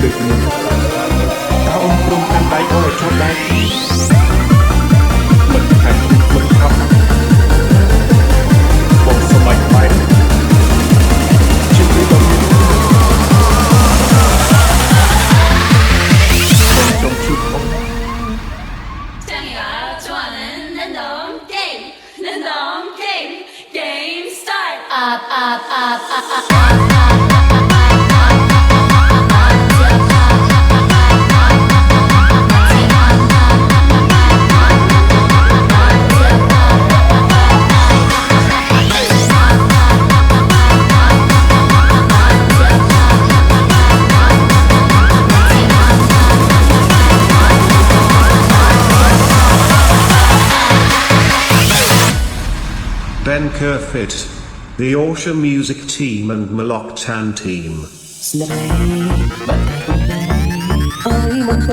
ដូចនេះតើអូនព្រមកាន់ដៃអូនឲ្យជាប់ដែរមិនខំមិនខំបងសម័យបែបជិះទៅដល់ចង់ជួបអូន向你来了，中华人能懂 game， 能懂 game start up up up up up Ben Kerfit, the Orsha Music Team and Malok Tan Team. ស្នេហ៍បាត់អើយមក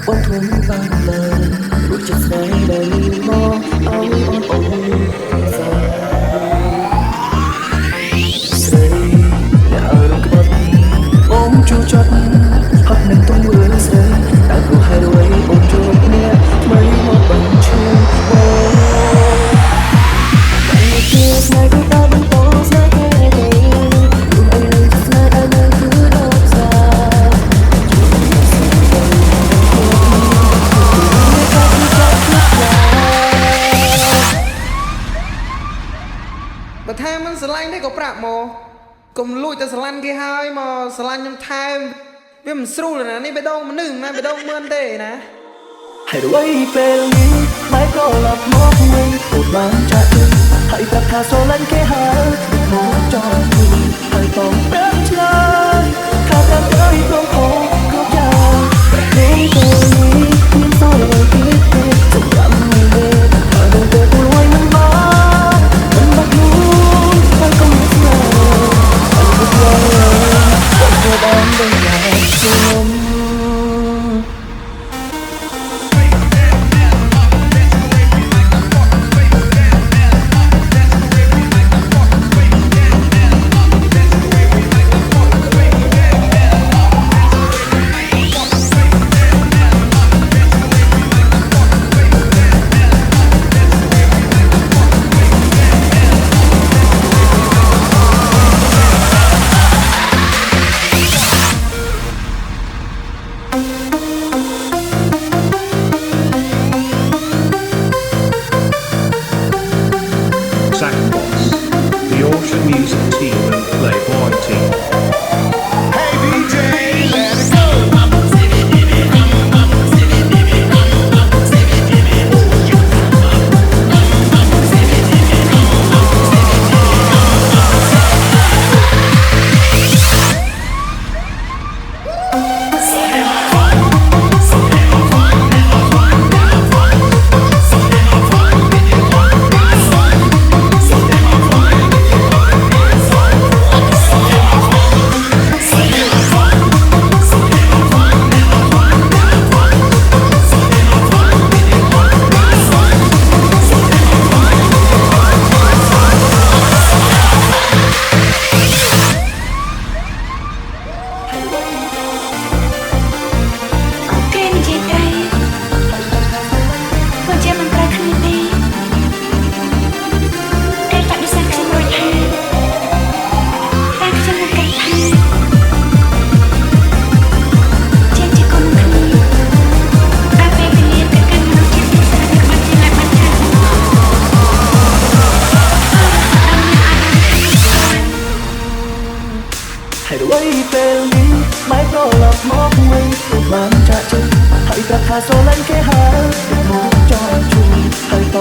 បងធំបានលើរួចចិត្តស្នេហ៍ដែលមកអើយអូនស្រីអ្នកអើរំក្បត់អូនជួចត់ហត់នឹងទុំមើលស្រីតែព្រោះហេតុអ្វីអូនជួបគ្នាថ្មីមកបញ្ឈឺអូស្នេហ៍គឺតើបន្តស្នេហ៍គេរូបអីនឹងស្នេហ៍ដែលនៅគឺដល់ផ្សារបើថាមិនស្រឡាញ់ទេក៏ប្រាប់មកកុំលួចតែស្រឡាញ់គេហើយមកស្រឡាញ់ខ្ញុំថែមវាមិនស្រួលណានេះបេះដូងមនុស្សមិនបេះដូងមើលទេណាហើយអ្វីពេលនេះមិនក៏ឡាប់មកវិញអូនបានចាក់ទឹកហើយប្រាប់ថាស្រឡាញ់គេហើយមកចង់ជួយហើយបងប្រាប់ឆ្លើយថាតាមទៅព្រមខំគ្រប់យ៉ាងពេលនេះមានសល់អ្វីទៀតទេសម្រាប់មិនទេហើយដល់ទៅពួយមិនមកមិនបាត់ខ្លួនហើយកុំស្នេហ៍អត់ទៅបងបានដឹងថាខ្ញុំ Sackbots, the Orsha Music Team and Playboy Team. Hey DJ, let it go.ហើយអ្វីពេលនេះមិនប្រឡប់មកវិញព្រោះបានចាក់ចិត្តហើយប្រាប់ថាស្រឡាញ់គេហើយមកចង់ជួយហើយត